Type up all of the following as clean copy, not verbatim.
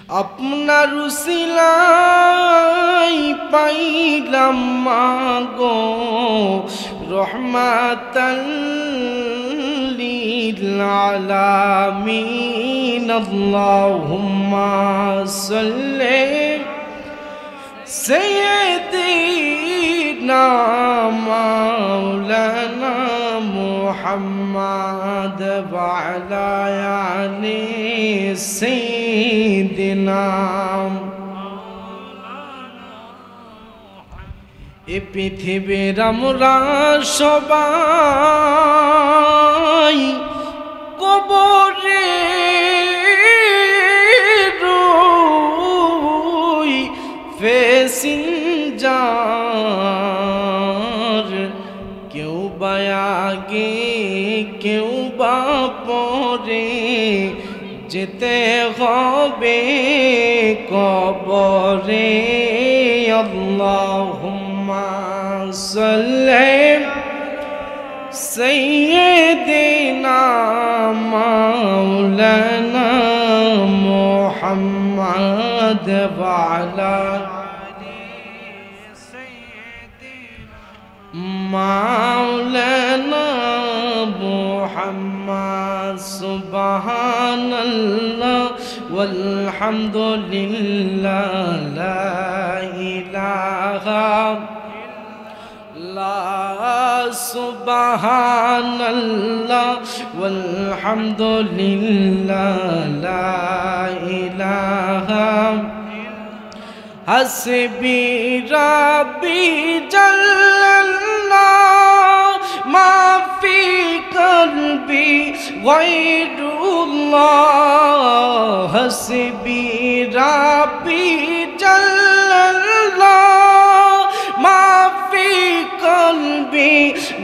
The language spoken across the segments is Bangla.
আপনার উসিলাই পাইলাম মাগো রহমাতাল লিল আলামিন আল্লাহুম্মা সাল্লি সাইয়্যিদিনা মাওলানা মুহাম্মদ ওয়া আলা আলি সাইয়্যিদিনা। এ পৃথিবীর আমরা সবাই কবরে রই প্যাসেঞ্জার, কেউ বা আগে কেউ বা পরে যেতে হবে কবরে। আল্লাহুম্মা সাল্লি সাইয়্যিদিনা মাওলানা মুহাম্মদ ওয়া আলা মাওলানা মুহাম্মদ। সুবহানাল্লাহ ওয়ালহামদুলিল্লাহ লা ইলাহা ইল্লাল্লাহ। সুবহানাল্লাহ ওয়ালহামদুলিল্লাহ লা ইলাহা হাসবি রাব্বি জাল্লাল্লাহ মা ফি কলবি গায়রুল্লাহ। হাসবি রাব্বি জাল্লাল্লাহ মা ফি কলবি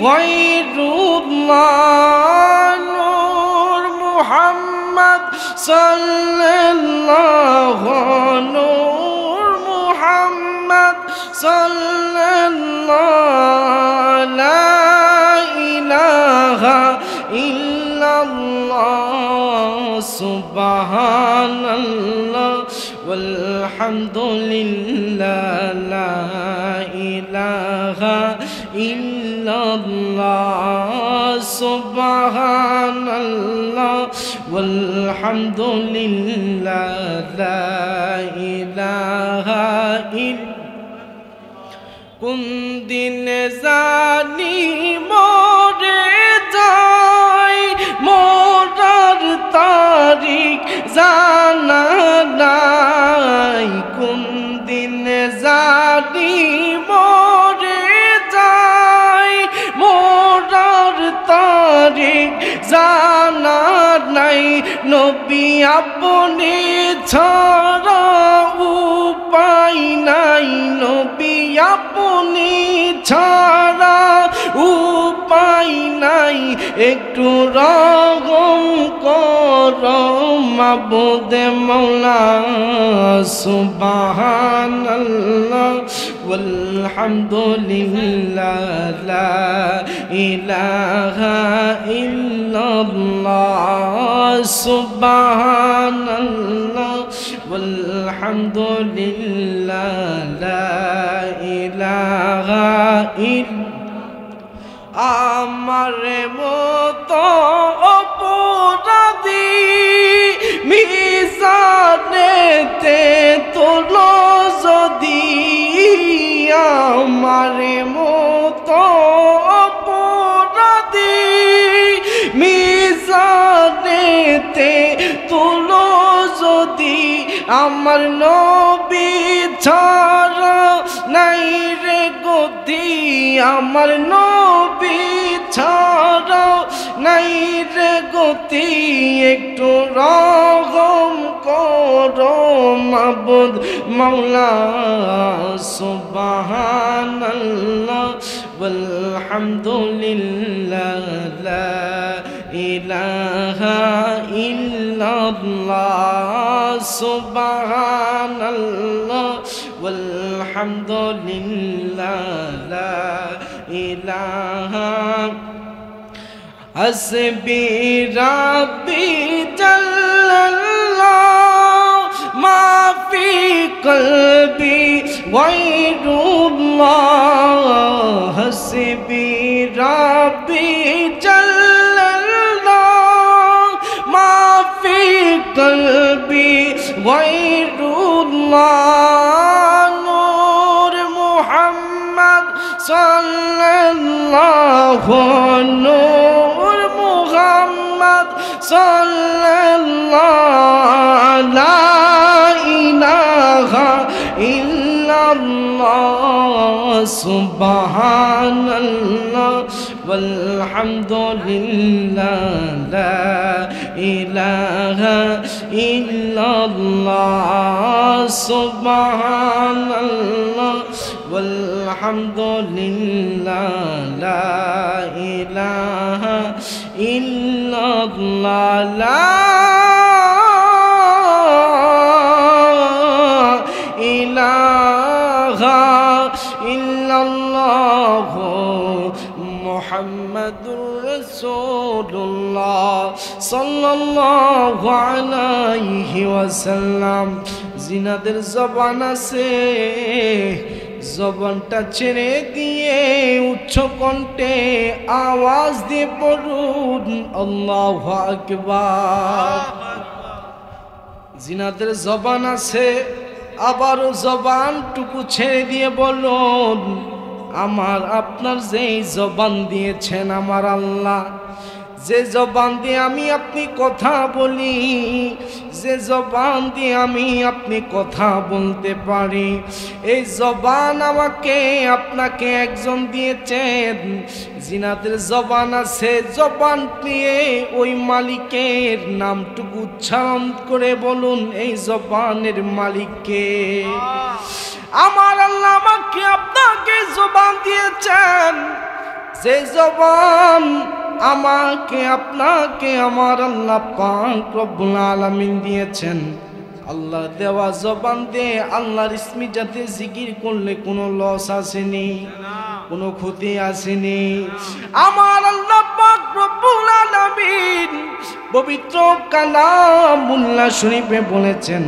গায়রুল্লাহ। নূর মুহাম্মদ সাল্লাল্লাহু মুহাম্মদ সাল্লাল্লাহু লা ইলাহা ইল্লাল্লাহ। সুবহানাল্লাহ ওয়ালহামদুলিল্লাহ লা ইলাহা ইল্লাল্লাহ। সুবহানাল্লাহ ওয়ালহামদুলিল্লাহ লা ইলাহা ইল্লাল্লাহ। কোন দিন জানি মরে যাই, মরার তারিখ জানা নাই। কোন দিন জানি মরে যাই, মরার তারিখ জানা নাই। নবী আপনি ছাড়া উপায় নাই, নবী আপনি ছাড়া উপায় নাই। একটু রহম করো মাবুদ মওলা। সুবহানাল্লাহ ওয়ালহামদুলিল্লাহ লা ইলাহা ইল্লাল্লাহ। সুবহানাল্লাহ ওয়ালহামদুলিল্লাহ লা ইলাহা ইল্লাল্লাহ। আমার মতো অপরাধী মিজানেতে তোলো যদি, আমার মতো অপরাধী মিজানেতে তোলো যদি। আমার নবী ছাড়া নাই রে গতি, আমার নবী ছাড়া নাই রে গতি। একটু রহম করো মাবুদ মওলা। সুবহানাল্লাহ ওয়ালহামদুলিল্লাহ লা ইলাহা ইল্লাল্লাহ। সুবহানাল্লাহ ওয়ালহামদুলিল্লাহ লা ইলাহা হাসবি রাব্বি জাল্লাল্লাহ মা قلبي غير الله حسبي ربي جل الله ما في قلبي غير الله نور محمد صلى الله نور محمد صلى الله لا إله إلا الله سبحان الله والحمد لله لا إله إلا الله سبحان الله والحمد لله لا إله إلا الله لا إله إلا الله محمد رسول الله صلى الله عليه وسلم জিনাদের জবান আছে জবানটা ছেড়ে দিয়ে উচ্চ কণ্ঠে আওয়াজ দিয়ে পড়ুন আল্লাহু আকবার জিনাদের জবান আছে আবারও জবানটুকু ছেড়ে দিয়ে বলুন আমার আপনার যেই জবান দিয়েছেন আমার আল্লাহ যে জবান দিয়ে আমি আপনি কথা বলি যে জবান দিয়ে আমি আপনি কথা বলতে পারি এই জবান আমাকে আপনাকে একজন দিয়েছেন জিনাদের জবান আছে জবান দিয়ে ওই মালিকের নামটুকু উচ্চারণ করে বলুন এই জবানের মালিককে আমার আল্লাহ আমাকে আপনাকে জবান দিয়েছেন যে জবান আমাকে আপনাকে আমার আল্লাহ পাক রব্বুল আলামিন দিয়েছেন আল্লাহ দেওয়া জবান দিয়ে আল্লাহর ইসমি জাতে জিকির করলে কোনো লস আসেনি কোনো ক্ষতি আসেনি আমার আল্লাহ পাক রব্বুল আলামিন পবিত্র কালামুল্লাহ শরীফে বলেছেন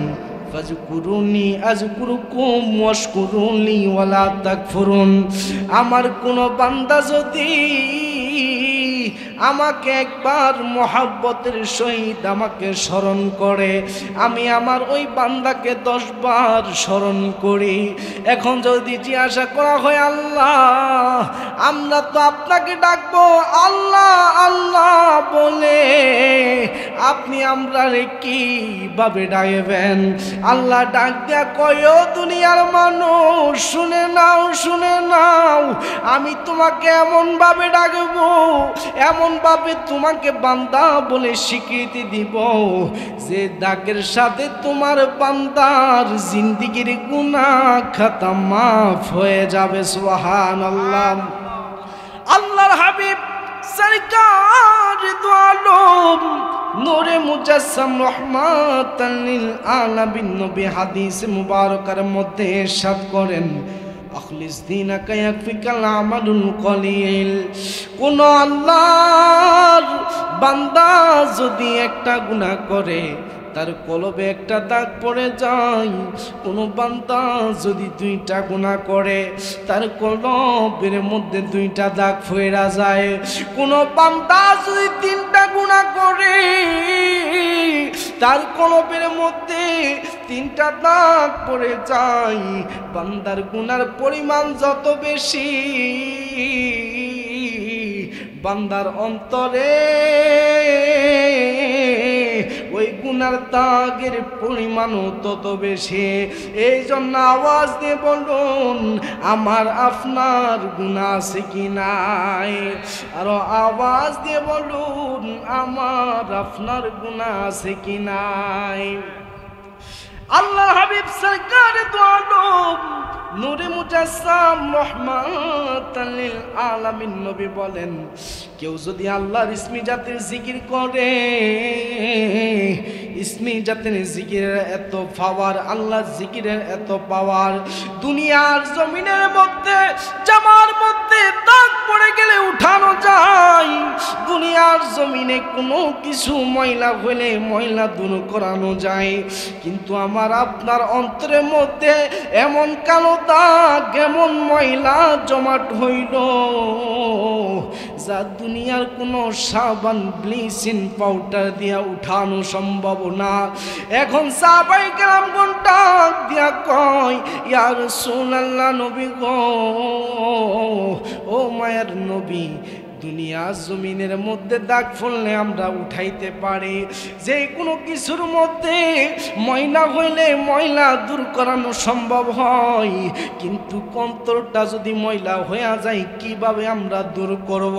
ফাজকুরুনি আযকুরুকুম ওয়াশকুরুনি ওয়ালা তাকফুরুন আমার কোন বান্দা যদি আমাকে একবার মহব্বতের সহিত আমাকে স্মরণ করে আমি আমার ওই বান্দাকে 10 বার স্মরণ করি এখন যদি জিজ্ঞাসা করা হয় আল্লাহ আমরা তো আপনাকে ডাকবো আল্লাহ আল্লাহ বলে আপনি আমরারে কিভাবে ডাকবেন আল্লাহ ডাক দেয়া কয় দুনিয়ার মানুষ শুনে নাও আমি তোমাকে এমন ভাবে ডাকবো এমন ভাবে তোমাকে বান্দা বলে স্বীকৃতি দিব যে ডাকের সাথে তোমার বান্দার জিন্দেগির গুনাহ খাতা মাফ হয়ে যাবে সুবহানাল্লাহ আল্লাহর হাবিব সরকার দু আলম নূরে মুজাসসাম রাহমাতাল লিল আলামিন নবী হাদিস মুবারকার মধ্যে ইরশাদ করেন আখলিস দীনাকা ইয়াকফিকাল আমালুল কলিল কোন আল্লাহর বান্দা যদি একটা গুনাহ করে তার কলবে একটা দাগ পড়ে যায় কোন বান্দা যদি 2টা গুনাহ করে তার কলবের মধ্যে 2টা দাগ ফেরা যায় কোন বান্দা যদি 3টা গুনাহ করে তার কলবের মধ্যে 3টা দাগ পড়ে যায় বান্দার গুনার পরিমাণ যত বেশি বান্দার অন্তরে ওই গুনার দাগের পরিমাণও তত বেশি এই জন্য আওয়াজ দিয়ে বলুন আমার আপনার গুনাহ আছে কি নাই আরো আওয়াজ দিয়ে বলুন আমার আপনার গুনাহ আছে কি নাই আল্লাহ হাবিব সরকার দু আলম নূরে মুজাসসাম রাহমাতাল লিল আলামিন নবী বলেন কেউ যদি আল্লাহর ইসমি জাতের জিকির করে ইসমি জাতের জিকিরের এত পাওয়ার আল্লাহর জিকিরের এত পাওয়ার দুনিয়ার জমিনের মধ্যে জামার মধ্যে দাগ পড়ে মরে গেলে উঠানো যায়, দুনিয়ার জমিনে কোনো কিছু ময়লা হলে ময়লা দূর করানো যায়, কিন্তু আমার আপনার অন্তরের মধ্যে এমন কালো দাগ, এমন ময়লা জমাট হইল যা দুনিয়ার কোনো সাবান ব্লিচিং পাউডার দিয়া উঠানো সম্ভব না। এখন সাহাবায়ে কেরামগণ ডাক দিয়া কয়, ইয়া রাসূলুল্লাহ, নবী গো, ও মায়ের নবী, দুনিয়া জমিনের মধ্যে দাগ ফেললে আমরা উঠাইতে পারি, যে কোনো কিছুর মধ্যে ময়লা হইলে ময়লা দূর করানো সম্ভব হয়, কিন্তু অন্তরটা যদি ময়লা হয়ে যায় কিভাবে আমরা দূর করব?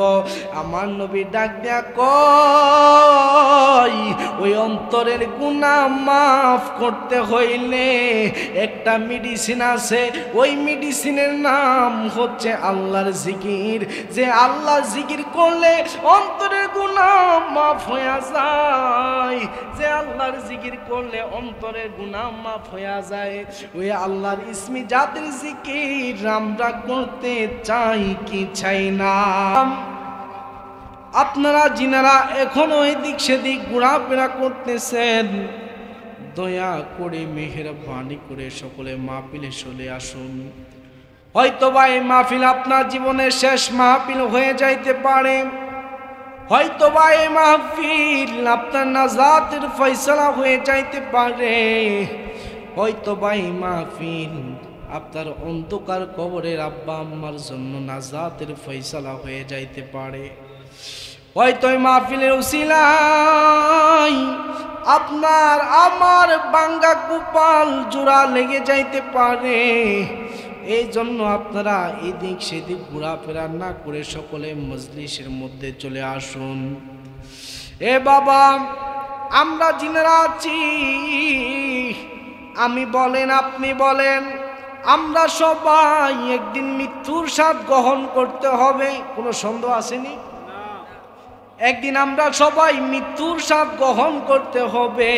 আমার নবী ডাক দেয়া কয়, ওই অন্তরের গুনাহ মাফ করতে হইলে একটা মেডিসিন আছে, ওই মেডিসিনের নাম হচ্ছে আল্লাহর জিকির। যে আল্লাহর জিকির করলে অন্তরের গুনাহ মাফ হয়ে যায়, যে আল্লাহর জিকির করলে অন্তরের গুনাহ মাফ হয়ে যায়, ওই আল্লাহর ইসমি জাতের জিকির আমরা করতে চাই কি চাই না? আপনারা যিনারা এখনো এদিক সেদিক ঘোরাফেরা করতেছেন, দয়া করে মেহেরবানি করে সকলে মাহফিলে চলে আসুন। হয়তোবা এই মাহফিল আপনার জীবনের শেষ মাহফিল হয়ে যাইতে পারে, হয়তোবা এই মাহফিল আপনার নাজাতের ফয়সালা হয়ে যাইতে পারে, হয়তোবা এই মাহফিল আপনার অন্ধকার কবরের আব্বা আম্মার জন্য নাজাতের ফয়সালা হয়ে যাইতে পারে, হয়তো এই মাহফিলের উসিলায় আপনার আমার বাঙ্গা গোপাল জোড়া লেগে যাইতে পারে। এই জন্য আপনারা এদিক সেদিক ঘোরাফেরা না করে সকলে মজলিসের মধ্যে চলে আসুন। এ বাবা, আমরা যিনারা আছি, আমি বলেন আপনি বলেন, আমরা সবাই একদিন মৃত্যুর স্বাদ গ্রহণ করতে হবে, কোনো সন্দেহ আসেনি? একদিন আমরা সবাই মৃত্যুর স্বাদ গ্রহণ করতে হবে।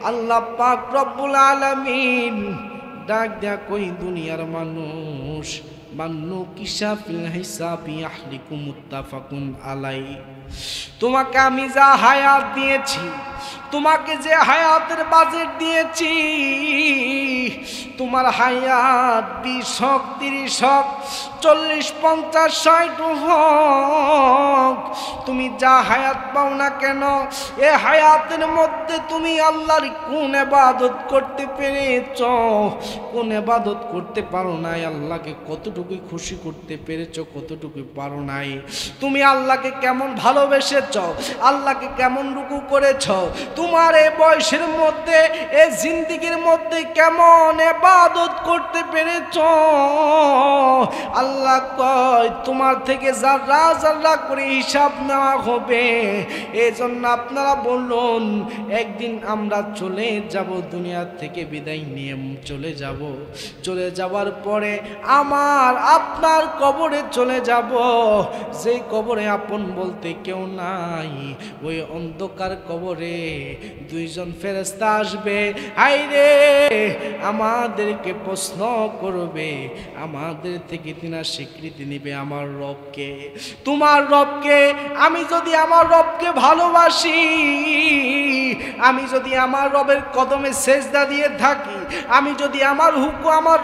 আল্লাহ পাক রব্বুল আলামিন ডাক দেয়া কই, দুনিয়ার মানুষ মান্নু কিসা ফিল হিসাবি আহলিকু মুত্তাফাকুন আলাই। তোমাকে আমি যা হায়াত দিয়েছি, তোমাকে যে হায়াতের বাজেট দিয়েছি, তোমার হায়াত 20 হোক, 30 হোক, 40, 50, 60 হোক, তুমি যা হায়াত পাও না কেন, এ হায়াতের মধ্যে তুমি আল্লাহর কোন ইবাদত করতে পেরেছ, কোন ইবাদত করতে পারো নাই, আল্লাহকে কতটুকু খুশি করতে পেরেছ, কতটুকু পারো নাই, তুমি আল্লাহকে কেমন ভালোবেসেছ, আল্লাহকে কেমন রুকু করেছ, তোমার এই বয়সের মধ্যে, এই জিন্দেগির মধ্যে কেমন ইবাদত করতে পেরেছ। আল্লাহ কয়, তোমার থেকে যারা যারা করে হিসাব নেওয়া হবে। এই জন্য আপনারা বলুন, একদিন আমরা চলে যাব, দুনিয়া থেকে বিদায় নিয়ে চলে যাব, চলে যাওয়ার পরে আমার আপনার কবরে চলে যাব, যে কবরে আপন বলতে কেউ নাই, ওই অন্ধকার কবরে 2 জন ফেরেশতা আসবে, হায়রে আমাদেরকে প্রশ্ন করবে, আমাদের থেকে তিনা স্বীকৃতি নিবে, আমার রবকে, তোমার রবকে। আমি যদি আমার রবকে ভালোবাসি, আমি যদি আমার রবের কদমে সেজদা দিয়ে থাকি, আমি যদি আমার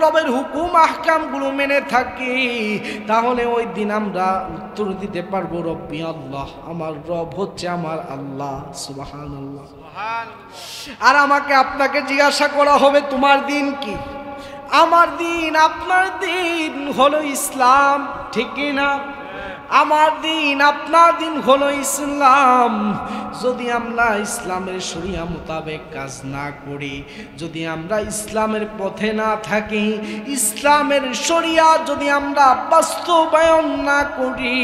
রবের হুকুম আহকামগুলো মেনে থাকি, তাহলে ওই দিন আমরা উত্তর দিতে পারবো, রব্বি আল্লাহ, আমার রব হচ্ছে আমার আল্লাহ। সুবহানাল্লাহ। আর আমাকে আপনাকে জিজ্ঞাসা করা হবে, তোমার দিন কি? আমার দিন, আপনার দিন হলো ইসলাম, ঠিক কি না? আমার দিন, আপনার দিন হলো ইসলাম। যদি আমরা ইসলামের শরিয়া মোতাবেক কাজ না করি, যদি আমরা ইসলামের পথে না থাকি, ইসলামের শরিয়া যদি আমরা বাস্তবায়ন না করি,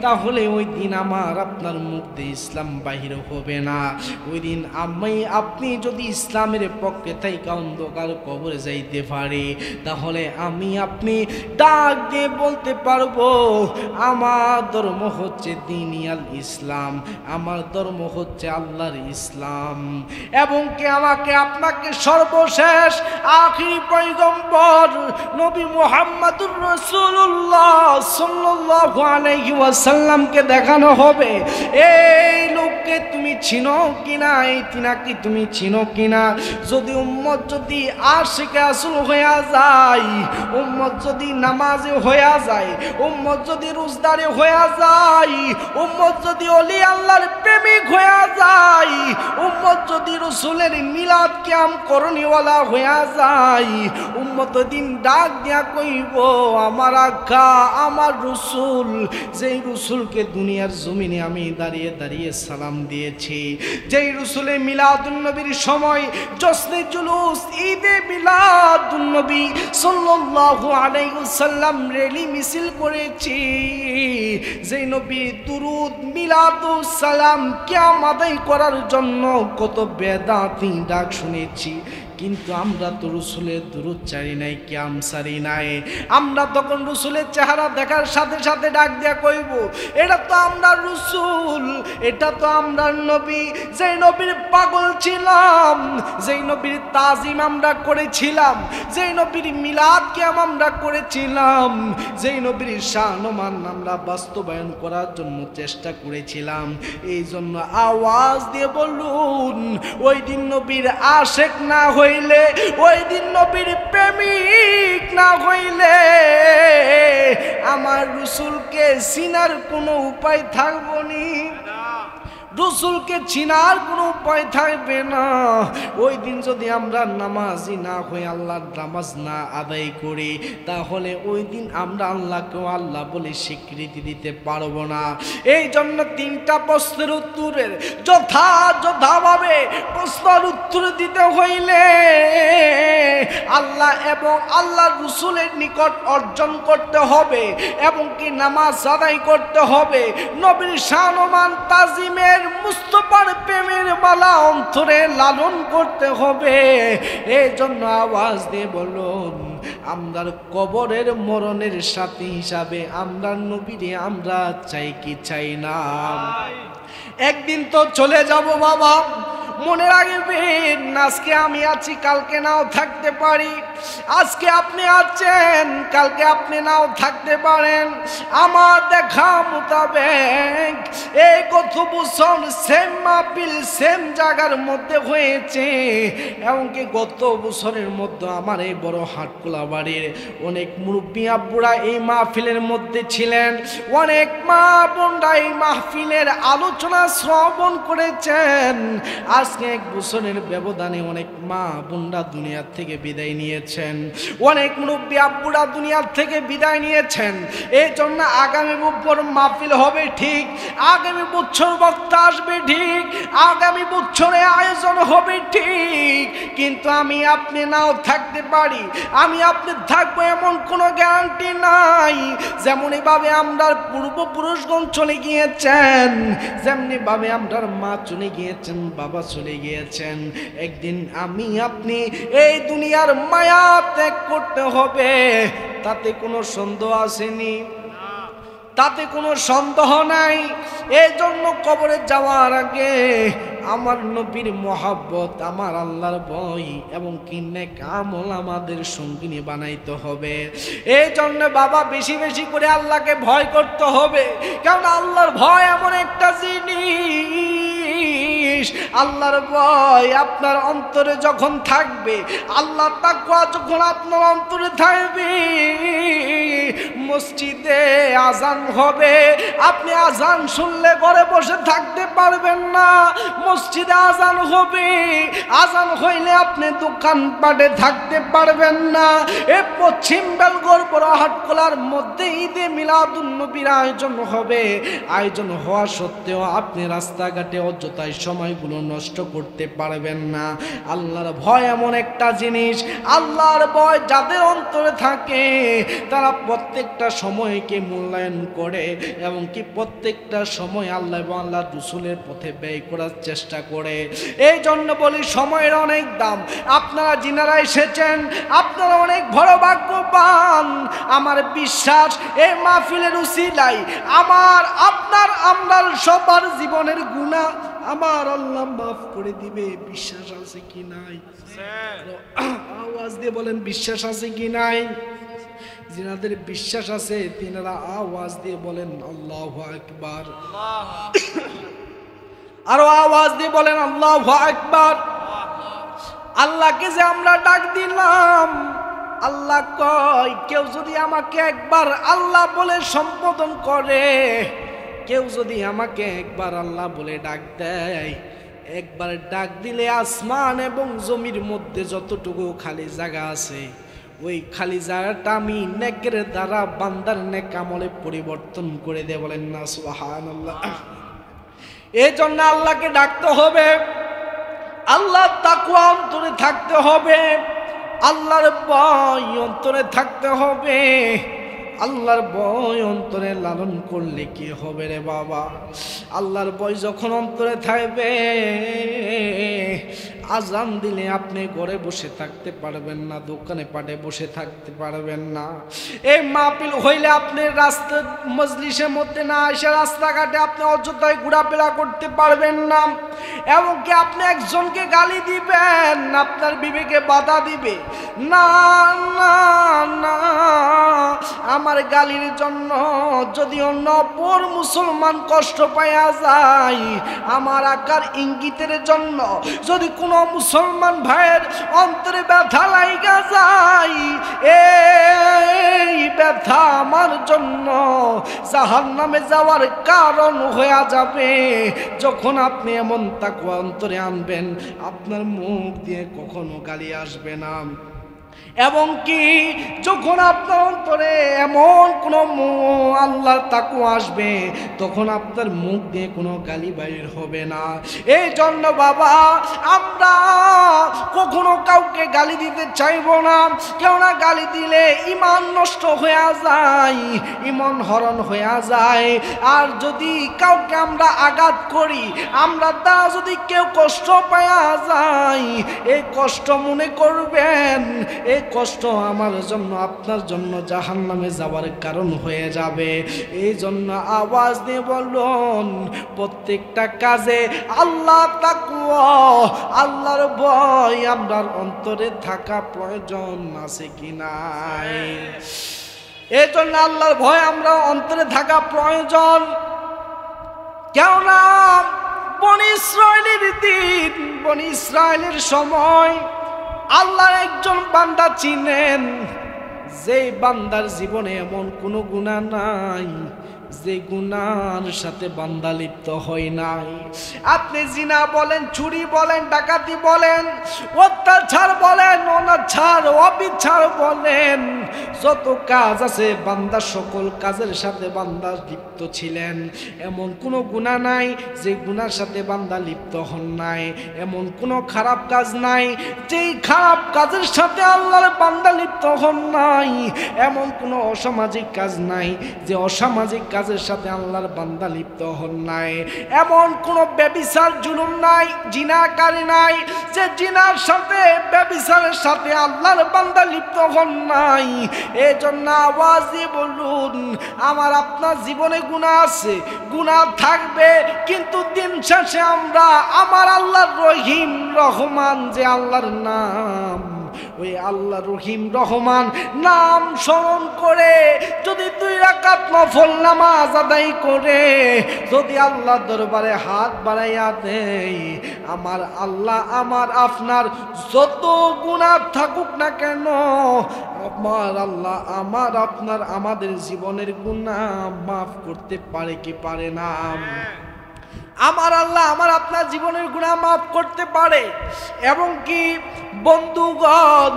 তাহলে ওই দিন আমার আপনার মুখ দিয়ে ইসলাম বাহির হবে না। ওই দিন আপনি যদি ইসলামের পক্ষে থেকে অন্ধকার কবরে যাইতে পারি, তাহলে আমি আপনি ডাক দিয়ে বলতে পারবো, আমার আমার ধর্ম হচ্ছে দিনিয়াল ইসলাম, আমার ধর্ম হচ্ছে আল্লাহর ইসলাম, এবং কি আমাকে আপনাকে সর্বশেষ আখিরি পয়গম্বর নবী মুহাম্মদুর রাসূলুল্লাহ সাল্লাল্লাহু আলাইহি ওয়াসাল্লামকে দেখানো হবে। এই লোককে তুমি চিনো কিনা, এই তিনাকে তুমি চিনো কিনা? যদি উম্মত যদি আশিকে রাসূল হয়ে যায়, উম্মত যদি নামাজি হয়ে যায়, উম্মত যদি রোজদারে হয়ে যায়, উম্মত যদি ওলি আল্লাহর প্রেমিক হয়ে যায়, উম্মত যদি রাসূলের মিলাদ কিয়াম করণীওয়ালা হয়ে যায়, উম্মত দিন ডাক দিয়া কইব আমার আকা আমার রাসূল, যেই রাসূলকে দুনিয়ার জমিনে আমি দাঁড়িয়ে দাঁড়িয়ে সালাম দিয়েছি, যেই রাসূলে মিলাদুন নবীর সময় জশ্নে জুলুস ঈদে মিলাদুন নবী সাল্লাল্লাহু আলাইহি ওয়াসাল্লাম রেলি মিছিল করেছি, যেই নবী দুরুদ মিলাদুস সালাম কিয়াম আদায় করার জন্য কত বেদাতি ডাক শুনেছি, কিন্তু আমরা তো রসুলের দুরূদ চারি নাই, কিয়াম সারি নাই। আমরা তখন রসুলের চেহারা দেখার সাথে সাথে ডাক দিয়া কইব এটা তো আমরা রসুল, এটা তো আমরা নবী, যেই নবীর পাগল ছিলাম, যেই নবীর তাজিম আমরা করেছিলাম, যেই নবীর মিলাদ কিয়াম আমরা করেছিলাম, যেই নবীর শান-মান আমরা বাস্তবায়ন করার জন্য চেষ্টা করেছিলাম। এই জন্য আওয়াজ দিয়ে বলুন, ওই দিন নবীর আশেক না হইলে, ওই দিন নবীর প্রেমিক না হইলে আমার রাসূলকে চিনার কোনো উপায় থাকবনি, রাসূলকে চিনার কোনো উপায় থাকবে না। ওই দিন যদি আমরা নামাজি না হই, আল্লাহর নামাজ না আদায় করি, তাহলে ওই দিন আমরা আল্লাহকেও আল্লাহ বলে স্বীকৃতি দিতে পারবো না। এই জন্য তিনটা প্রশ্নের উত্তরের যথাযথভাবে প্রশ্নের উত্তর দিতে হইলে আল্লাহ এবং আল্লাহর রাসূলের নিকট অর্জন করতে হবে, এবং কি নামাজ আদায় করতে হবে, নবীর শান-মান তাজিমের মুস্তাফার প্রেমের মালা অন্তরে লালন করতে হবে। এই জন্য আওয়াজ দিয়ে বলুন, আমরা কবরের মরণের সাথী হিসাবে আমরা নবীরে আমরা চাই কি চাই না? একদিন তো চলে যাব বাবা, মনে রাখবেন আজকে আমি আছি, কালকে নাও থাকতে পারি, আজকে আপনি আছেন, কালকে আপনি নাও থাকতে পারেন। আমার দেখা মোতাবেক এই কত বছর সেম মাহফিল সেম জায়গার মধ্যে হয়েছে, এমনকি গত বছরের মধ্যে আমার এই বড় হাটকুলা বাড়ির অনেক মুরব্বী আব্বুরা এই মাহফিলের মধ্যে ছিলেন, অনেক মা বোনরা এই মাহফিলের আলোচনা শ্রবণ করেছেন। আজকে এক বছরের ব্যবধানে অনেক মা বোনরা দুনিয়ার থেকে বিদায় নিয়েছেন, অনেক মুরব্বী আব্বুরা দুনিয়ার থেকে বিদায় নিয়েছেন। এই জন্য আগামী বছর মাহফিল হবে ঠিক, আগামী বছর বক্তা আসবে ঠিক, আগামী বছরে আয়োজন হবে ঠিক, কিন্তু আমি আপনি নাও থাকতে পারি, আমি আপনি থাকবো এমন কোনো গ্যারান্টি নাই। যেমনই ভাবে আমরা পূর্বপুরুষগণ চলে গিয়েছেন, যেমনি ভাবে আমরা মা চলে গিয়েছেন, বাবা চলে গিয়েছেন, একদিন আমি আপনি এই দুনিয়ার মায়া ত্যাগ করতে হবে, তাতে কোনো সন্দেহ আসেনি, তাতে কোনো সন্দেহ নাই। এই জন্য কবরে যাওয়ার আগে আমার নবীর মহব্বত, আমার আল্লাহর ভয় এবং কি নেক আমল আমাদের সঙ্গিনী বানাইতে হবে। এই জন্য বাবা বেশি বেশি করে আল্লাহকে ভয় করতে হবে, কারণ আল্লাহর ভয় এমন একটা জিনিস, আল্লাহর ভয় আপনার অন্তরে যখন থাকবে, আল্লাহ তাকওয়া যখন আপনার অন্তরে থাকবে, মসজিদে আজান হবে, আপনি আজান শুনলে ঘরে বসে থাকতে পারবেন না, মসজিদে আজান হবে, আজান হইলে আপনি দোকানপাটে থাকতে পারবেন না। এই পশ্চিম বেলগড় বড় হাটকলার মধ্যে ঈদে মিলাদুন নবীর আয়োজন হবে, আয়োজন হওয়া সত্ত্বেও আপনি রাস্তাঘাটে অযথায় সময়গুলো কখনো নষ্ট করতে পারবেন না। আল্লাহর ভয় এমন একটা জিনিস, আল্লাহর ভয় যাদের অন্তরে থাকে তারা প্রত্যেকটা সময়কে মূল্যায়ন করে এবং কি প্রত্যেকটা সময় আল্লাহ এবং আল্লাহ রাসূলের পথে ব্যয় করার চেষ্টা করে। এই জন্য বলি সময়ের অনেক দাম। আপনারা যিনারা এসেছেন আপনারা অনেক বড় ভাগ্যবান। আমার বিশ্বাস এই মাহফিলের উসিলায় আমার আপনার আমরার সবার জীবনের গুনাহ আমার আল্লাহ মাফ করে দিবে। বিশ্বাস আছে কি নাই? আওয়াজ দিয়ে বলেন বিশ্বাস আছে কি নাই? যিনাদের বিশ্বাস আছে তিনারা আওয়াজ দিয়ে বলেন আল্লাহু আকবার। আরো আওয়াজ দিয়ে বলেন আল্লাহু আকবার। আল্লাহকে যে আমরা ডাক দিলাম, আল্লাহ কয় কেউ যদি আমাকে একবার আল্লাহ বলে সম্বোধন করে, কেউ যদি আমাকে একবার আল্লাহ বলে ডাক দেয়, একবার ডাক দিলে আসমান এবং জমির মধ্যে যতটুকু খালি জায়গা আছে ওই খালি জায়গাটা আমি নেকের দ্বারা বান্দার নেক আমলে পরিবর্তন করে দেব। বলেন না সুবহানাল্লাহ। এই জন্য আল্লাহকে ডাকতে হবে, আল্লাহর তাকওয়া অন্তরে থাকতে হবে, আল্লাহর ভয় অন্তরে থাকতে হবে। আল্লাহর ভয় অন্তরে লালন করলে কি হবে রে বাবা? আল্লাহর ভয় যখন অন্তরে থাকবে, আজান দিলে আপনি ঘরে বসে থাকতে পারবেন না, দোকানে পাটে বসে থাকতে পারবেন না। এই মাহফিল হইলে আপনি রাস্তা মজলিসের মধ্যে না এসে রাস্তাঘাটে আপনি অযথায় ঘোরাফেরা করতে পারবেন না। এমনকি আপনি একজনকে গালি দিবেন, আপনার বিবেকে বাধা দিবে, না না না, আমার গালির জন্য যদি অন্য অপর মুসলমান কষ্ট পাইয়া যায়, আমার আকার ইঙ্গিতের জন্য যদি কোনো মুসলমান ভাইয়ের অন্তরে ব্যথা লাইগা যায়, এই ব্যথা আমার জন্য জাহান্নামে যাওয়ার কারণ হয়ে যাবে। যখন আপনি এমন তাকওয়া অন্তরে আনবেন, আপনার মুখ দিয়ে কখনো গালি আসবে না। এবং কি যখন আপনার অন্তরে এমন কোনো আল্লাহর তাকওয়া আসবে, তখন আপনার মুখ দিয়ে কোনো গালি বাইর হবে না। এই জন্য বাবা আমরা কখনো কাউকে গালি দিতে চাইবো না, কেননা গালি দিলে ঈমান নষ্ট হয়ে যায়, ঈমান হরণ হয়ে যায়। আর যদি কাউকে আমরা আঘাত করি, আমরা তা যদি কেউ কষ্ট পাওয়া যায়, এই কষ্ট মনে করবেন এই কষ্ট আমার জন্য আপনার জন্য জাহান্নামে যাওয়ার কারণ হয়ে যাবে। এই জন্য আওয়াজ দিয়ে বলুন, প্রত্যেকটা কাজে আল্লাহ তাকওয়া আল্লাহর ভয় আপনার অন্তরে থাকা প্রয়োজন আছে কি নাই? এই জন্য আল্লাহর ভয় আমরা অন্তরে থাকা প্রয়োজন। কেননা বনি ইসরায়েলের দিন, বনি ইসরায়েলের সময় আল্লাহর একজন বান্দা চিনেন, যে বান্দার জীবনে এমন কোনো গুনাহ নাই যে গুনার সাথে বান্দা লিপ্ত হয় নাই। আপনি জিনা বলেন, চুরি বলেন, ডাকাতি বলেন, অত্যাচার বলেন, অনাচার অবিচার বলেন, যত কাজ আছে বান্দা সকল কাজের সাথে বান্দা লিপ্ত ছিলেন। এমন কোনো গুনাহ নাই যে গুনার সাথে বান্দা লিপ্ত হন নাই। এমন কোনো খারাপ কাজ নাই যেই খারাপ কাজের সাথে আল্লাহর বান্দা লিপ্ত হন নাই। এমন কোনো অসামাজিক কাজ নাই যে অসামাজিক কাজের সাথে আল্লাহর বান্দা লিপ্ত হন নাই। এমন কোনো ব্যভিচার জুলুম নাই, জিনাকারী নাই যে জিনার সাথে ব্যভিচারের সাথে আল্লাহর বান্দা লিপ্ত হন নাই। এই জন্য আওয়াজ দিয়ে বলুন, আমার আপনার জীবনে গুনাহ আছে, গুনাহ থাকবে, কিন্তু দিন শেষে আমরা আমার আল্লাহর রহিম রহমান যে আল্লাহর নাম, ওই আল্লাহ রহিম রহমান নাম স্মরণ করে যদি 2 রাকাত নফল নামাজ আদায় করে যদি আল্লাহ দরবারে হাত বাড়াইয়া দেই, আমার আল্লাহ আমার আপনার যত গুনাহ থাকুক না কেন, আমার আল্লাহ আমার আপনার আমাদের জীবনের গুনাহ মাফ করতে পারে কি পারে না? আমার আল্লাহ আমার আপনার জীবনের গুনাহ মাফ করতে পারে। এবং কি বন্ধুগণ,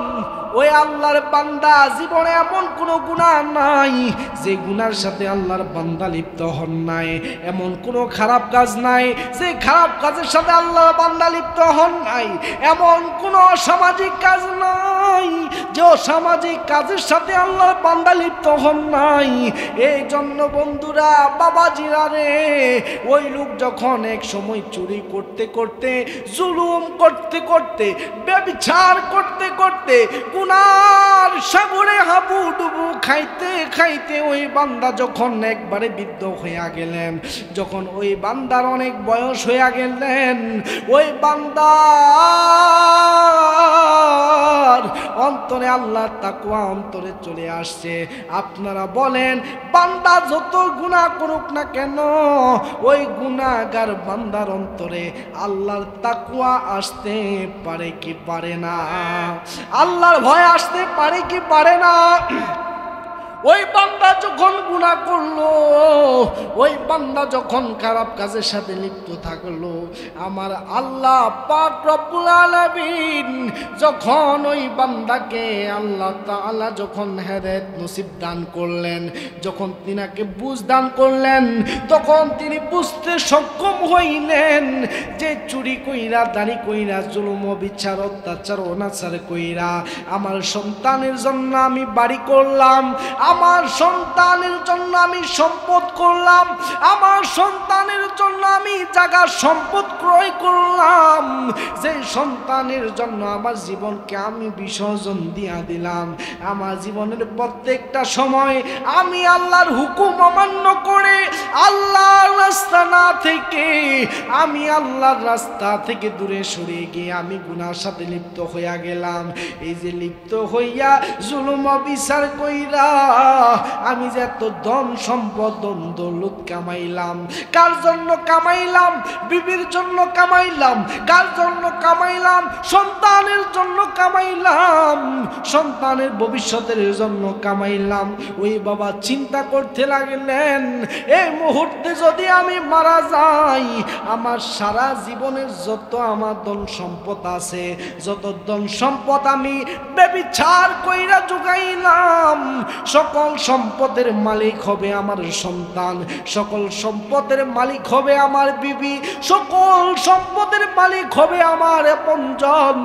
ওই আল্লাহর বান্দা জীবনে এমন কোনো গুনাহ নাই যে গুনার সাথে আল্লাহর বান্দা লিপ্ত হন নাই, এমন কোনো খারাপ কাজ নাই যে খারাপ কাজের সাথে আল্লাহর বান্দা লিপ্ত হন নাই, এমন কোনো অসামাজিক কাজ নাই যে অসামাজিক কাজের সাথে আল্লাহর বান্দা লিপ্ত হন নাই। এই জন্য বন্ধুরা, বাবাজিরা রে, ওই লোক যখন এক সময় চুরি করতে করতে, জুলুম করতে করতে, ব্যভিচার করতে করতে, গুনার সাগরে হাবুডুবু খাইতে খাইতে ওই বান্দা যখন একবারে বৃদ্ধ হইয়া গেলেন, যখন ওই বান্দার অনেক বয়স হইয়া গেলেন, ওই বান্দার অন্তরে আল্লাহ তাকওয়া অন্তরে চলে আসছে। আপনারা বলেন, বান্দা যত গুনাহ করুক না কেন, ওই গুনাহগার বান্দার অন্তরে আল্লাহর তাকওয়া আসতে পারে কি পারে না? আল্লাহর ভয় আসতে পারে কি পারে না? ওই বান্দা যখন গুনাহ করলো, ওই বান্দা যখন খারাপ কাজের সাথে লিপ্ত থাকলো, আমার আল্লাহ পাক রব্বুল আলামিন যখন ওই বান্দাকে আল্লাহ তাআলা যখন হেদায়েত নসিব দান করলেন, যখন তিনাকে বুঝ দান করলেন, তখন তিনি বুঝতে সক্ষম হইলেন যে চুরি কইরা, দাড়ি কইরা, জুলুম বিচার অত্যাচার অনাচার কইরা আমার সন্তানের জন্য আমি বাড়ি করলাম, আমার সন্তানের জন্য আমি সম্পদ করলাম, আমার সন্তানের জন্য আমি জায়গা সম্পদ ক্রয় করলাম, যে সন্তানের জন্য আমার জীবনকে আমি বিসর্জন দিয়া দিলাম, আমার জীবনের প্রত্যেকটা সময় আমি আল্লাহর হুকুম অমান্য করে আল্লাহর রাস্তা না থেকে, আমি আল্লাহর রাস্তা থেকে দূরে সরে গিয়ে আমি গুনার সাথে লিপ্ত হইয়া গেলাম। এই যে লিপ্ত হইয়া জুলুম বিচার কইরা আমি যে এত ধন সম্পদ দৌলত কামাইলাম, কার জন্য কামাইলাম? বিবির জন্য কামাইলাম। কার জন্য কামাইলাম? সন্তানের জন্য কামাইলাম, সন্তানের ভবিষ্যতের জন্য কামাইলাম। ওই বাবা চিন্তা করতে লাগলেন, এই মুহূর্তে যদি আমি মারা যাই, আমার সারা জীবনের যত আমার ধন সম্পদ আছে, যত ধন সম্পদ আমি ব্যভিচার কইরা জুগাইলাম, সকল সম্পদের মালিক হবে আমার সন্তান, সকল সম্পদের মালিক হবে আমার বিবি, সকল সম্পদের মালিক হবে আমার আপনজন।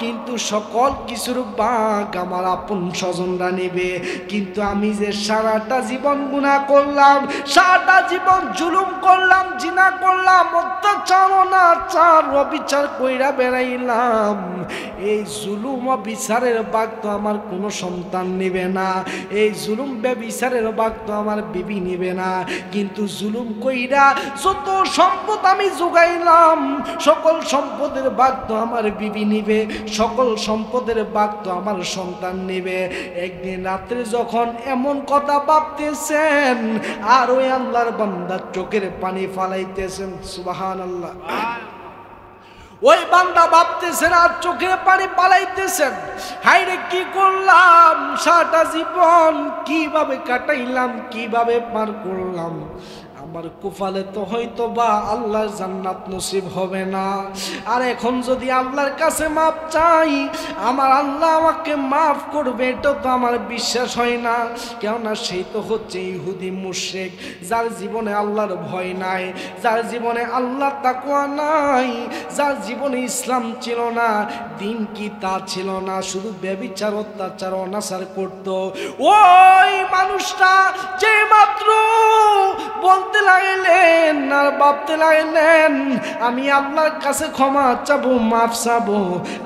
কিন্তু সকল কিছুর ভাগ আমার আপন স্বজনরা নেবে। কিন্তু আমি যে সারাটা জীবন গুনাহ করলাম, সারাটা জীবন জুলুম করলাম, জিনা করলাম, অত্যাচার অনাচার অবিচার কইরা বেড়াইলাম, এই জুলুম অবিচারের ভাগ তো আমার কোনো সন্তান নেবে না, এই জুলুম ব্যভিচারের ভাগ তো আমার বিবি নেবে না। কিন্তু জুলুম কইরা যত সম্পদ আমি জোগাইলাম, সকল সম্পদের ভাগ তো আমার বিবি নিবে, সকল সম্পদের ভাগ তো আমার সন্তান নেবে। একদিন রাত্রে যখন এমন কথা ভাবতেছেন, আর ওই আল্লাহর বান্দা চোখের পানি ফালাইতেছেন, সুবহানাল্লাহ। ওই বান্দা ভাবতেছেন আর চোখের পানি পালাইতেছেন, হায়রে কি করলাম, সারাটা জীবন কিভাবে কাটাইলাম, কিভাবে পার করলাম, আমার কপালে তো হয়তো বা আল্লাহর জান্নাত নসিব হবে না। আর এখন যদি আল্লাহর কাছে মাপ চাই, আমার আল্লাহ আমাকে মাফ করবে, এটা তো আমার বিশ্বাস হয় না। কেননা সেই তো হচ্ছে ইহুদি মুশরিক, যার জীবনে আল্লাহর ভয় নাই, যার জীবনে আল্লাহ তাকওয়া নাই, যার জীবনে ইসলাম ছিল না, দিন কি তা ছিল না, শুধু ব্যভিচার অত্যাচার অনাচার করত। ওই মানুষটা যে মাত্র বলতে লাগলেন আর ভাবতে লাগলেন, আমি আল্লাহর কাছে ক্ষমা চাবো, মাফ চাবো,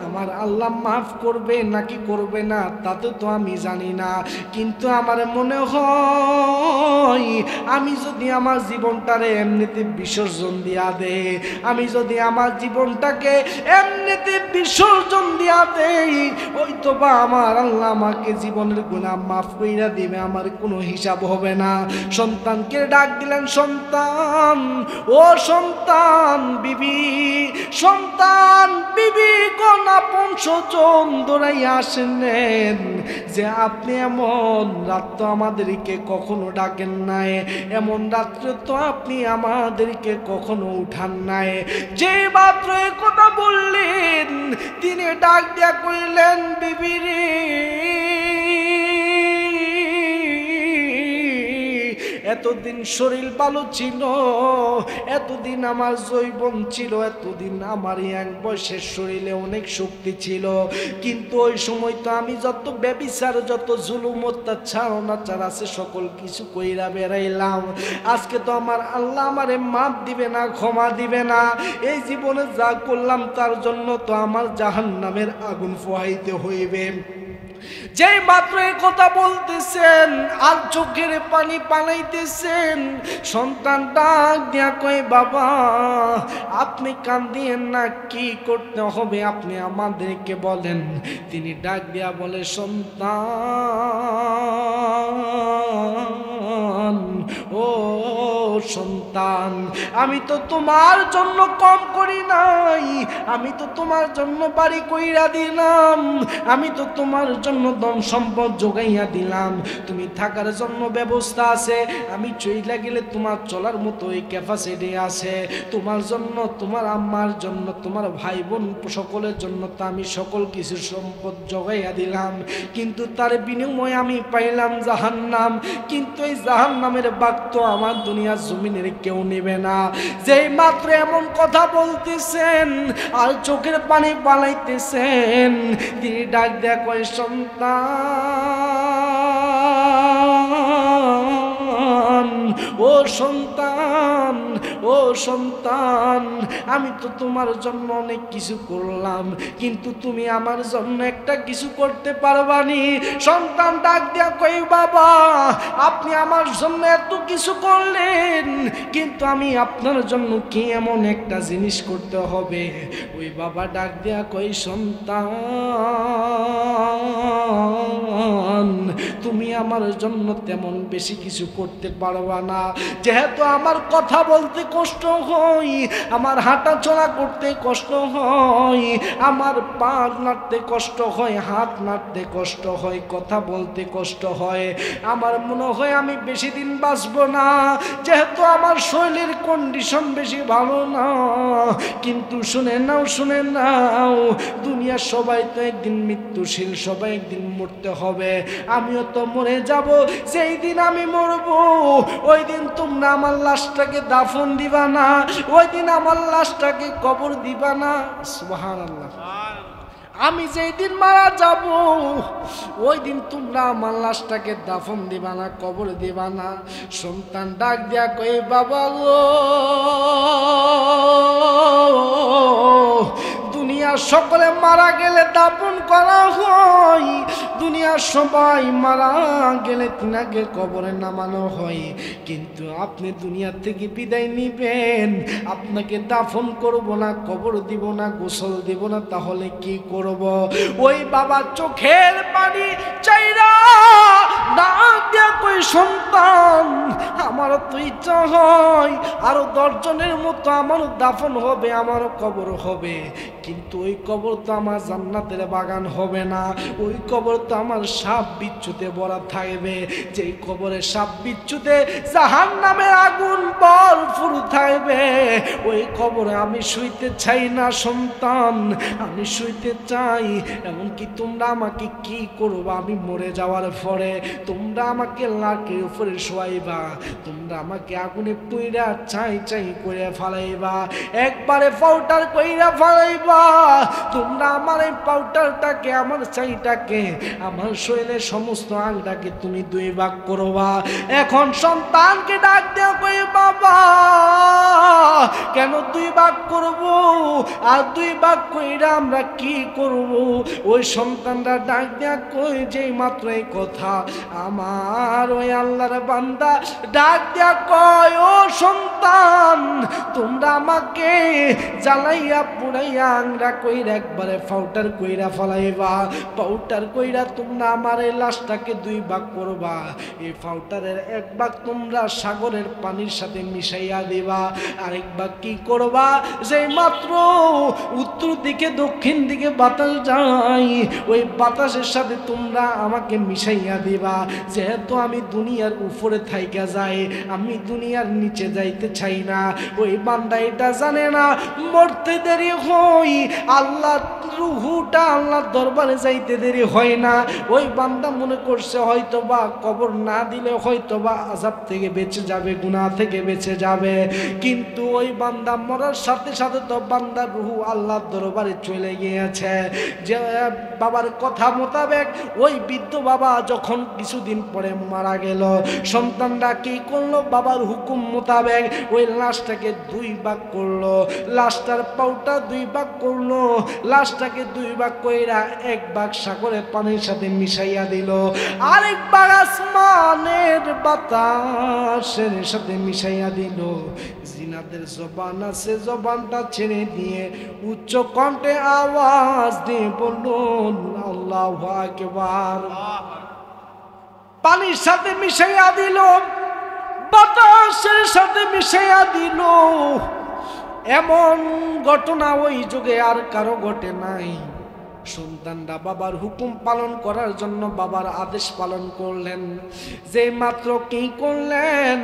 আমার আল্লাহ মাফ করবে নাকি করবে না তাতে তো আমি জানি না, কিন্তু আমার মনে হয় আমি যদি আমার জীবনটারে এমনিতে বিসর্জন দিয়া দে, আমি যদি আমার জীবনটাকে এমনিতে বিসর্জন দিয়া দেই, ওই তো বা আমার আল্লাহ আমাকে জীবনের গুনাহ মাফ কইরা দিবে, আমার কোনো হিসাব হবে না। সন্তানকে ডাক দিলেন, সন্তান, ও সন্তান, বিবি, সন্তান, বিবি কোন আপন স্বজন দৌড়াইয়া আসলেন, যে আপনি এমন রাত তো আমাদেরকে কখনো ডাকেন নাই, এমন রাত্রে তো আপনি আমাদেরকে কখনো উঠান নাই। যে মাত্র এই কথা বললেন তিনি ডাক দিয়া কইলেন, বিবি রে, এতদিন শরীর ভালো ছিল, এতদিন আমার যৌবন ছিল, এতদিন আমার এক বয়সের শরীরে অনেক শক্তি ছিল, কিন্তু ওই সময় তো আমি যত ব্যভিচার, যত জুলুম অত্যাচার অনাচার আছে সকল কিছু কইরা বেড়াইলাম। আজকে তো আমার আল্লাহ আমারে মাফ দিবে না, ক্ষমা দিবে না। এই জীবনে যা করলাম তার জন্য তো আমার জাহান্নামের আগুন পোহাইতে হইবে। যেই মাত্র এই কথা বলতেছেন আর চোখের পানি পালাইতেছেন, সন্তান ডাক দিয়া কয়, বাবা আপনি কান্দিয়েন না, কি করতে হবে আপনি আমাদেরকে বলেন। তিনি ডাক দিয়া বলে, সন্তান, ও সন্তান, আমি তো তোমার জন্য কম করি নাই, আমি তো তোমার জন্য বাড়ি কইরা দিলাম, আমি তো তোমার জন্য ধন সম্পদ যোগাইয়া দিলাম, তুমি থাকার জন্য ব্যবস্থা আছে, আমি চইলা গেলে তোমার চলার মতো এই ক্যাপাসিটি আছে, তোমার জন্য, তোমার আম্মার জন্য, তোমার ভাই বোন সকলের জন্য তো আমি সকল কিছু সম্পদ যোগাইয়া দিলাম, কিন্তু তার বিনিময়ে আমি পাইলাম জাহান্নাম। কিন্তু এই জাহান্নামের বাগ তো আমার দুনিয়ার জমিনের কেউ নেবে না। যেই মাত্র এমন কথা বলতেছেন আর চোখের পানি পালাইতেছেন, তিনি ডাক দেয়া কয়, সন্তান, ও সন্তান, ও সন্তান, আমি তো তোমার জন্য অনেক কিছু করলাম, কিন্তু তুমি আমার জন্য একটা কিছু করতে পারবানি। সন্তান ডাক দিয়া কই, বাবা আপনি আমার জন্য এত কিছু করলেন, কিন্তু আমি আপনার জন্য কি এমন একটা জিনিস করতে হবে? ওই বাবা ডাক দিয়া কই, সন্তান তুমি আমার জন্য তেমন বেশি কিছু করতে পারবা না, যেহেতু আমার কথা বলতে কষ্ট হয়, আমার হাঁটা চলা করতে কষ্ট হয়, আমার পা নাড়তে কষ্ট হয়, হাত নাড়তে কষ্ট হয়, কথা বলতে কষ্ট হয়, আমার মনে হয় আমি বেশি দিন বাঁচবো না, যেহেতু আমার শরীরের কন্ডিশন বেশি ভালো না। কিন্তু শুনে নাও, শুনে নাও, দুনিয়ার সবাই তো একদিন মৃত্যুশীল, সবাই একদিন মরতে হবে, আমিও তো মরে যাব। যেই দিন আমি মরবো ওই দিন তোমরা আমার লাশটাকে দাফন দিবা না, ওই দিন আমার লাশটাকে কবর দিবা না। সুবহানাল্লাহ। আমি যেই দিন মারা যাব ওই দিন তোমরা আমার লাশটাকে দাফন দিবা না, কবর দিবা না। সন্তান ডাক দিয়া কই, বাবা গো, দুনিয়ার সকলে মারা গেলে দাফন করা হয়, দুনিয়ার সবাই মারা গেলে তিনাকে কবরে নামানো হয়, কিন্তু আপনি দুনিয়া থেকে বিদায় নিবেন, আপনাকে দাফন করব না, কবর দিব না, গোসল দিব না, তাহলে কি করব? ওই বাবা চোখের পানি চাইরা ডাক দিয়া কই, সন্তান আমার তো ইচ্ছা হয় আরো 10 জনের মতো আমারও দাফন হবে, আমারও কবর হবে, কিন্তু ওই কবর তো আমার জান্নাতের বাগান হবে না, ওই কবর তো আমার সাপ বিচ্ছুতে ভরা থাকবে, যেই কবরে সাপ বিচ্ছুতে জাহান্নামের আগুন ভরপুর থাকবে, ওই কবরে আমি শুইতে চাই না সন্তান, আমি শুইতে চাই। এমনকি তোমরা আমাকে কি করবা? আমি মরে যাওয়ার পরে তোমরা আমাকে লাকের উপরে শোয়াইবা, তোমরা আমাকে আগুনে পুইরা চাই চাই করে ফালাইবা, একবারে পাউডার কইরা ফালাইবা, তোমরা আমার এই পাউডারটাকে, আমার চাইটাকে, আমার শরীরের সমস্ত আংটাকে তুমি 2 ভাগ করবা। এখন সন্তানকে ডাক দেয়া কই, বাবা কেন 2 ভাগ করব? আর 2 ভাগ কইরা আমরা কি করব? ওই সন্তানরা ডাক দেয়া কই, যেই মাত্র এই কথা আমার ওই আল্লাহর বান্দা ডাক দেয়া কয়, ও সন্তান তোমরা আমাকে জ্বালাইয়া পুড়াইয়া আংরা কইরা একবারে পাউডার কইরা ফলাইবা। পাউডার কইরা তোমরা আমার এই লাশটাকে 2 ভাগ করবা। এই পাউডারের 1 ভাগ তোমরা সাগরের পানির সাথে মিশাইয়া দিবা। আরেক ভাগ কি করবা, যেই মাত্র উত্তর দিকে দক্ষিণ দিকে বাতাস যায়, ওই বাতাসের সাথে তোমরা আমাকে মিশাইয়া দিবা। যেহেতু আমি দুনিয়ার উপরে থাইকা যাই, আমি দুনিয়ার নিচে যাইতে চাই না। ওই বান্দা এটা জানে না, মরতে দেরি হয়, আল্লাহ রুহুটা আল্লাহর দরবারে যাইতে দেরি হয় না। ওই বান্দা মনে করছে হয়তোবা কবর না দিলে হয়তোবা আযাব থেকে বেঁচে যাবে, গুনাহ থেকে বেঁচে যাবে। কিন্তু ওই বান্দা মরার সাথে সাথে তো বান্দার রুহু আল্লাহর দরবারে চলে গিয়েছে। যে বাবার কথা মোতাবেক ওই বৃদ্ধ বাবা যখন কিছুদিন পরে মারা গেল, সন্তানরা কি করলো, বাবার হুকুম মোতাবেক ওই লাশটাকে 2 ভাগ করলো। লাশটার পাউটা 2 ভাগ করলো। লাশটাকে 2 ভাগ কইরা 1 ভাগ সাগরের পানির সাথে মিশাইয়া দিল, আরেক ভাগ আসমানের বাতাসের সাথে মিশাইয়া দিল। জিনাদের জবান আছে, জবানটা ছেড়ে দিয়ে উচ্চ কণ্ঠে আওয়াজ দিয়ে বলুন আল্লাহু আকবার। পানির সাথে মিশাইয়া দিল, বাতাসের সাথে মিশাইয়া দিল। এমন ঘটনা ওই যুগে আর কারো ঘটে নাই। সন্তানরা বাবার হুকুম পালন করার জন্য বাবার আদেশ পালন করলেন। যে মাত্র কি করলেন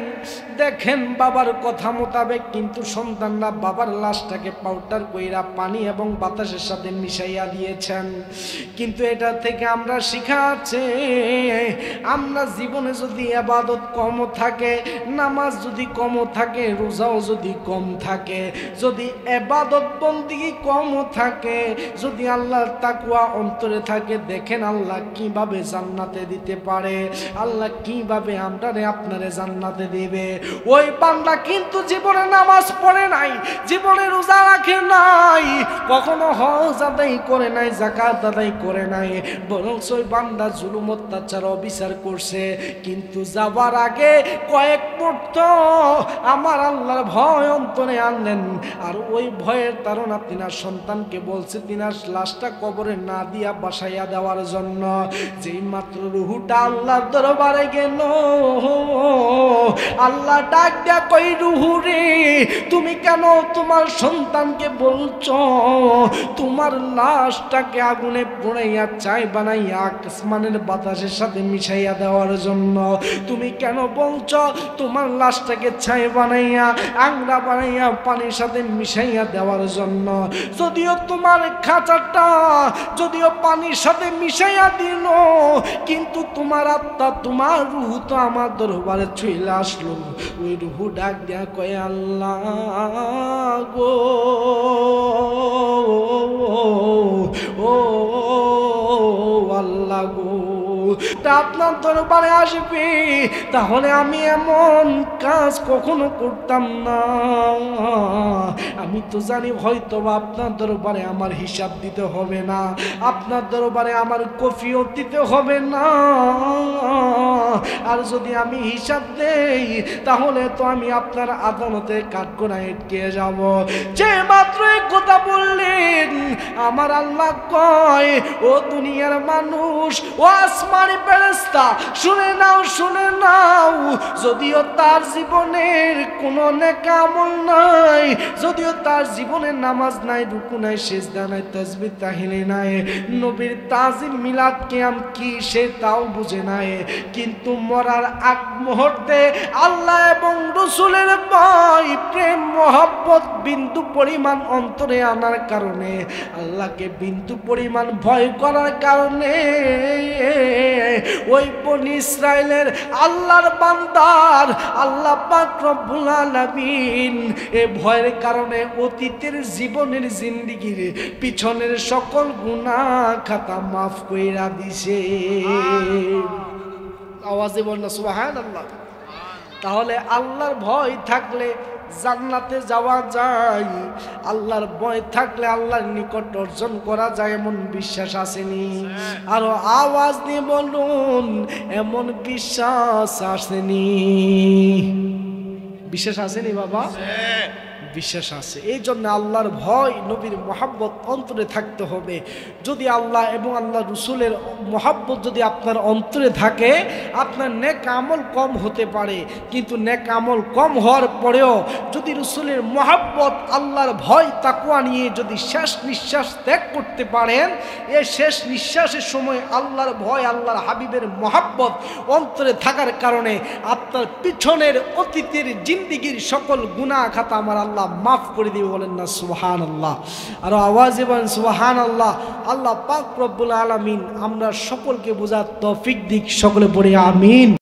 দেখেন, বাবার কথা মোতাবেক কিন্তু সন্তানরা বাবার লাশটাকে পাউডার কইরা পানি এবং বাতাসের সাথে মিশাইয়া দিয়েছেন। কিন্তু এটা থেকে আমরা শিখা আছে, আমরা জীবনে যদি ইবাদত কম থাকে, নামাজ যদি কম থাকে, রোজাও যদি কম থাকে, যদি ইবাদত বন্দেগী কম থাকে, যদি আল্লাহর তাকওয়া অন্তরে থাকে, দেখেন আল্লাহ কিভাবে জান্নাতে দিতে পারে, আল্লাহ কিভাবে আমরারে আপনারে জান্নাতে দিবে। ওই বান্দা কিন্তু জীবনে নামাজ পড়ে নাই, জীবনে রোজা রাখে নাই, কখনো হজ আদায় করে নাই, যাকাত আদায় করে নাই, বরং ওই বান্দা জুলুম অত্যাচার অবিচার করছে। কিন্তু যাবার আগে কয়েক মুহূর্ত আমার আল্লাহর ভয় অন্তরে আনলেন। আর ওই ভয়ের তাড়না তিনার সন্তানকে বলছে তিনার লাশটা কবরে না দিয়া বাসাইয়া দেওয়ার জন্য। যেই মাত্র রুহুটা আল্লাহর দরবারে গেল, আল্লাহ ডাক দিয়া কই, রুহু রে তুমি কেন তোমার সন্তানকে বলছো তোমার লাশটাকে আগুনে পোড়াইয়া চাই বানাইয়া আসমানের বাতাসের সাথে মিশাইয়া দেওয়ার জন্য? তুমি কেন বলছো তোমার লাশটাকে ছাই বানাইয়া আংরা বানাইয়া পানির সাথে মিশাইয়া দেওয়ার জন্য? যদিও তোমার খাঁচাটা যদিও পানির সাথে মিশাইয়া দিল, কিন্তু তোমার আত্মা তোমার রুহু তো আমার দরবারে চলে আসলো। ওই রুহু ডাক দিয়া কয়, আল্লাহ গো, ও আল্লাহ গো, আপনার দরবারে আসবে, তাহলে আমি এমন কাজ কখনো করতাম না। আমি তো জানি হয়তো আপনার দরবারে আমার হিসাব দিতে হবে না, আপনার দরবারে আমার কফিয়ত দিতে হবে না। আর যদি আমি হিসাব দেই তাহলে তো আমি আপনার আদালতে কাঠগড়ায় আটকে যাব। যে মাত্র কথা বললেন আমার আল্লাহ কয়, ও দুনিয়ার মানুষ, ও আসমানি ফেরেশতা, শুনে নাও, শুনে নাও। যদিও তার জীবনের কোনো নেক আমল নাই, যদিও তার জীবনে নামাজ নাই, রুকু নাই, সিজদা নাই, তাসবিহ তাহলিল নাই, নবীর তাজিম মিলাদ কিয়াম কি সে তাও বুঝে নাই, কিন্তু মরার আগ মুহূর্তে আল্লাহ এবং রাসূলের ভয়, প্রেম, মহব্বত বিন্দু পরিমাণ অন্তরে আনার কারণে, আল্লাহকে বিন্দু পরিমাণ ভয় করার কারণে ওই বনি ইসরাইলের আল্লাহর বান্দার আল্লাহ পাক রব্বুল আলামিন এই ভয়ের কারণে অতীতের জীবনের জিন্দেগির পিছনের সকল গুনাহ খাতা মাফ কইরা দিছে। আওয়াজে বলনা সুবহানাল্লাহ। তাহলে আল্লাহর ভয় থাকলে জান্নাতে যাওয়া যায়, আল্লাহর ভয় থাকলে আল্লাহর নিকট অর্জন করা যায়, এমন বিশ্বাস আসেনি? আরো আওয়াজ দিয়ে বলুন, এমন বিশ্বাস আসেনি? বিশ্বাস আসেনি বাবা? বিশ্বাস আছে। এই জন্য আল্লাহর ভয়, নবীর মহাব্বত অন্তরে থাকতে হবে। যদি আল্লাহ এবং আল্লাহ রসুলের মহাব্বত যদি আপনার অন্তরে থাকে, আপনার নেক আমল কম হতে পারে, কিন্তু নেক আমল কম হওয়ার পরেও যদি রসুলের মহাব্বত, আল্লাহর ভয়, তাকওয়া নিয়ে যদি শেষ নিঃশ্বাস ত্যাগ করতে পারেন, এই শেষ নিঃশ্বাসের সময় আল্লাহর ভয়, আল্লাহর হাবিবের মহাব্বত অন্তরে থাকার কারণে আপনার পিছনের অতীতের জিন্দিগির সকল গুনাহ খাতা আমার আল্লাহ মাফ করে দিবে। বলেন না সুবহানাল্লাহ? আর আওয়াজে বলেন সুবহানাল্লাহ। আল্লাহ পাক রব্বুল আলামিন আমরা সকলকে বোঝার তৌফিক দিক, সকলে পড়ে আমিন।